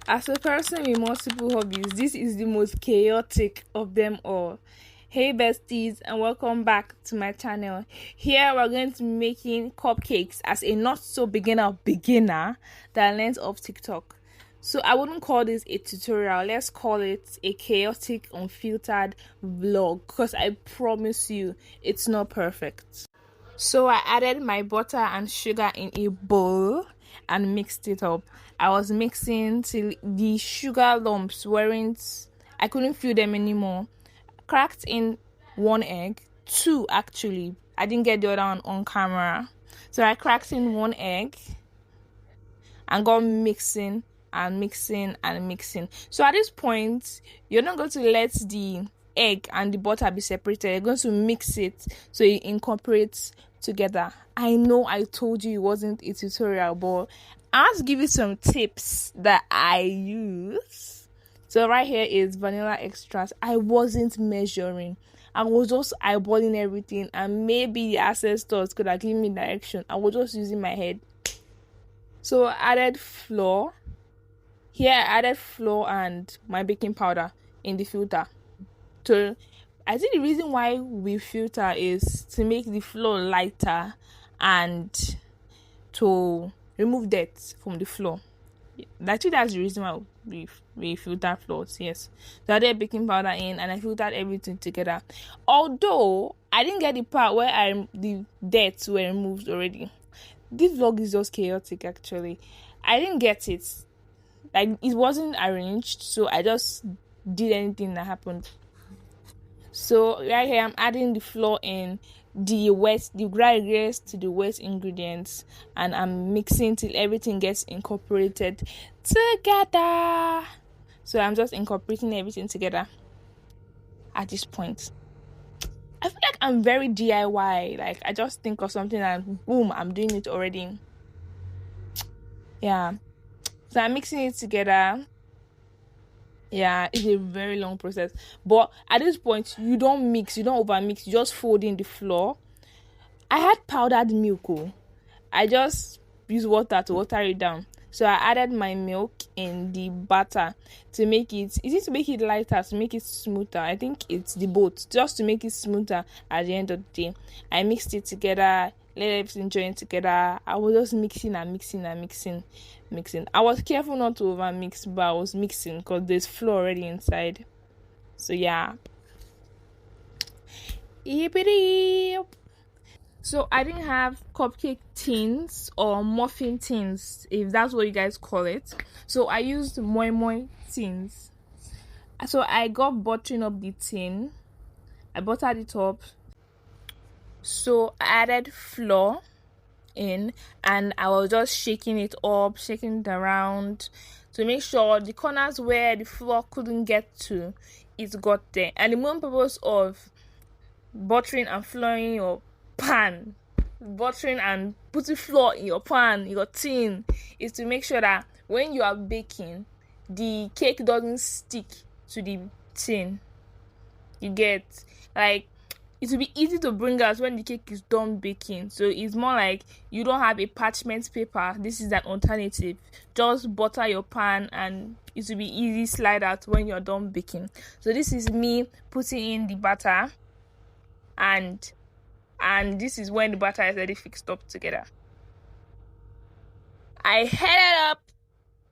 As a person with multiple hobbies, this is the most chaotic of them all. Hey besties, and welcome back to my channel. Here we're going to be making cupcakes as a not so beginner that learns of TikTok. So I wouldn't call this a tutorial, let's call it a chaotic unfiltered vlog, because I promise you it's not perfect. So I added my butter and sugar in a bowl and mixed it up. I was mixing till the sugar lumps weren't, I couldn't feel them anymore. Cracked in one egg, two actually. I didn't get the other one on camera. So I cracked in one egg and got mixing and mixing and mixing. So at this point, you're not going to let the egg and the butter be separated. You're going to mix it so it incorporates together. I know I told you it wasn't a tutorial, but I want to give you some tips that I use. So right here is vanilla extract. I wasn't measuring. I was just eyeballing everything, and maybe the ancestors could have given me direction. I was just using my head. So I added flour. Here I added flour and my baking powder in the filter. So I think the reason why we filter is to make the flour lighter and to remove dirt from the flour. Actually, that's the reason why we filter flours. Yes, so I added baking powder in and I filtered everything together. Although I didn't get the part where the dirt were removed already. This vlog is just chaotic. Actually, I didn't get it. Like, it wasn't arranged, so I just did anything that happened. So right here I'm adding the flour in, the dry ingredients to the wet ingredients, and I'm mixing till everything gets incorporated together. So I'm just incorporating everything together at this point. I feel like I'm very DIY. Like, I just think of something and boom, I'm doing it already. Yeah. So I'm mixing it together. Yeah, it's a very long process. But at this point, you don't mix, you don't over mix, you just fold in the flour. I had powdered milk. I just use water to water it down. So I added my milk in the batter to make it, is it to make it lighter, to make it smoother? I think it's the both, just to make it smoother at the end of the day. I mixed it together, let everything join together. I was just mixing and mixing and mixing. I was careful not to over mix, but I was mixing because there's flour already inside. So yeah. So I didn't have cupcake tins or muffin tins, if that's what you guys call it. So I used moi tins. So I got buttering up the tin. I buttered it up. So I added flour in and I was just shaking it up, shaking it around to make sure the corners where the flour couldn't get to, it got there. And the main purpose of buttering and flouring your pan, buttering and putting flour in your pan, your tin, is to make sure that when you are baking, the cake doesn't stick to the tin. You get, like, it will be easy to bring out when the cake is done baking. So it's more like you don't have a parchment paper. This is an alternative. Just butter your pan and it will be easy slide out when you're done baking. So this is me putting in the butter, and this is when the butter is already fixed up together. I headed up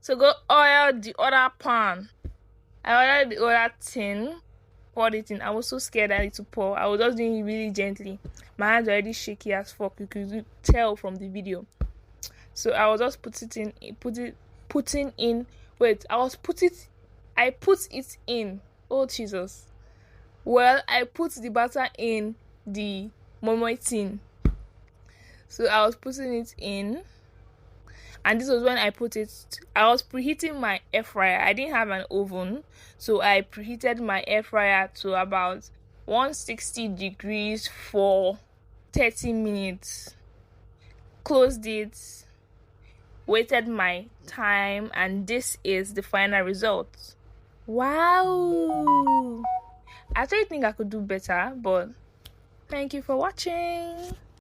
to go oil the other pan. I oiled the other tin, poured it in. I was so scared that it to pour. I was just doing it really gently. My hands were already shaky as fuck. You could tell from the video. So I was just putting in. Wait, I put it in. Oh Jesus. Well, I put the butter in the moi tin. So I was putting it in. And this was when I put it, I was preheating my air fryer. I didn't have an oven, so I preheated my air fryer to about 160 degrees for 30 minutes. Closed it, waited my time, and this is the final result. Wow! I actually think I could do better, but thank you for watching.